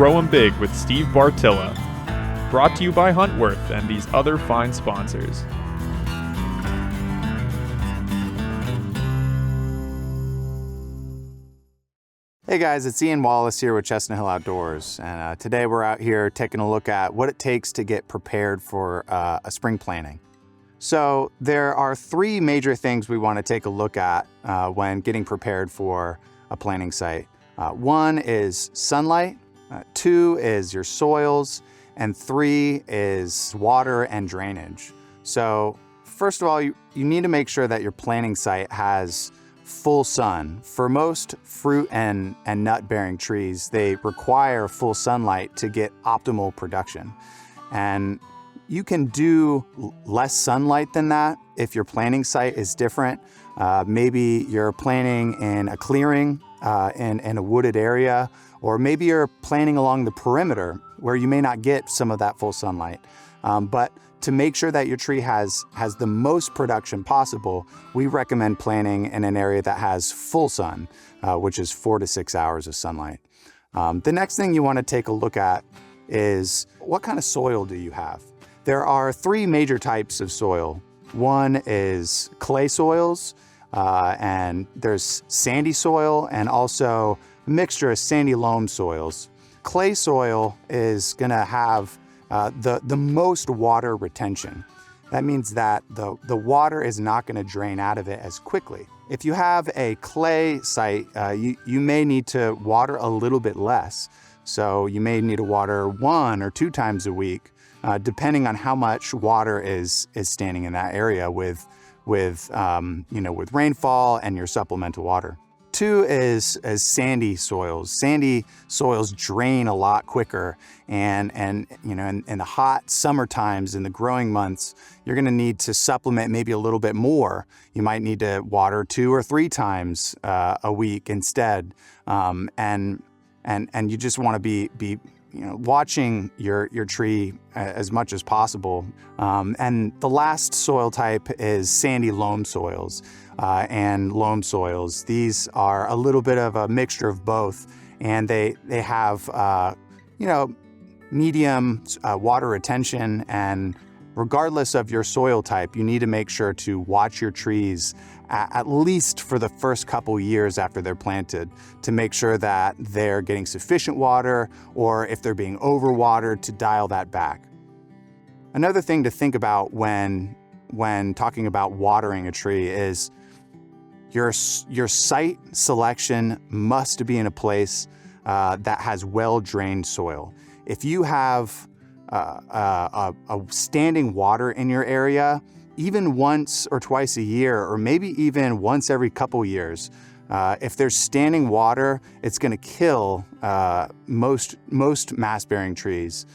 Grow 'em Big with Steve Bartylla. Brought to you by Huntworth and these other fine sponsors. Hey guys, it's Iain Wallace here with Chestnut Hill Outdoors, and today we're out here taking a look at what it takes to get prepared for a spring planting. So there are three major things we want to take a look at when getting prepared for a planting site. One is sunlight, two is your soils, and three is water and drainage. So first of all, you need to make sure that your planting site has full sun. For most fruit and nut-bearing trees, they require full sunlight to get optimal production. And you can do less sunlight than that if your planting site is different. Maybe you're planting in a clearing, in a wooded area, or maybe you're planting along the perimeter where you may not get some of that full sunlight. But to make sure that your tree has the most production possible, we recommend planting in an area that has full sun, which is 4 to 6 hours of sunlight. The next thing you want to take a look at is what kind of soil do you have? There are three major types of soil. One is clay soils, and there's sandy soil and also a mixture of sandy loam soils. Clay soil is going to have the most water retention. That means that the water is not going to drain out of it as quickly. If you have a clay site, you may need to water a little bit less. So you may need to water 1 or 2 times a week, depending on how much water is standing in that area with rainfall and your supplemental water. 2 is sandy soils. Sandy soils drain a lot quicker, and in the hot summer times, in the growing months, you're going to need to supplement maybe a little bit more. You might need to water 2 or 3 times a week instead, and you just want to be watching your tree as much as possible. And the last soil type is sandy loam soils and loam soils. These are a little bit of a mixture of both, and they have medium water retention. And regardless of your soil type, you need to make sure to watch your trees at least for the first couple years after they're planted to make sure that they're getting sufficient water, or if they're being overwatered, to dial that back. Another thing to think about when talking about watering a tree is your site selection must be in a place that has well-drained soil. If you have a standing water in your area, even once or twice a year, or maybe even once every couple years, if there's standing water, it's going to kill most mass-bearing trees.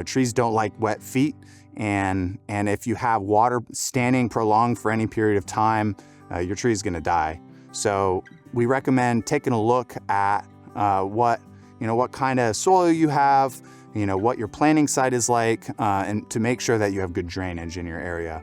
Trees don't like wet feet, and if you have water standing prolonged for any period of time, your tree is going to die. So we recommend taking a look at what kind of soil you have, what your planting site is like, and to make sure that you have good drainage in your area.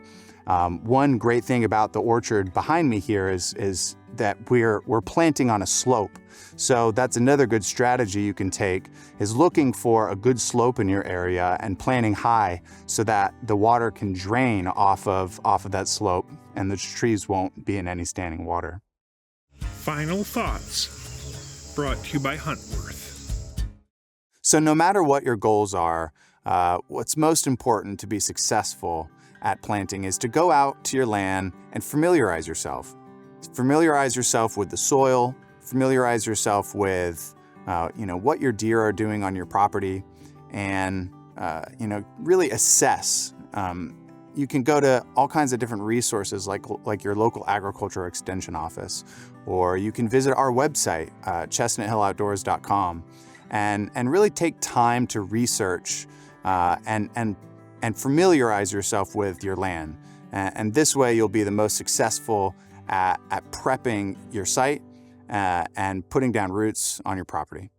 One great thing about the orchard behind me here is that we're planting on a slope. So that's another good strategy you can take, is looking for a good slope in your area and planting high so that the water can drain off of that slope and the trees won't be in any standing water. Final thoughts, brought to you by Huntworth. So no matter what your goals are, what's most important to be successful at planting is to go out to your land and familiarize yourself. Familiarize yourself with the soil, familiarize yourself with what your deer are doing on your property, and really assess. You can go to all kinds of different resources like your local agriculture extension office, or you can visit our website, chestnuthilloutdoors.com. And really take time to research and familiarize yourself with your land. And this way you'll be the most successful at prepping your site and putting down roots on your property.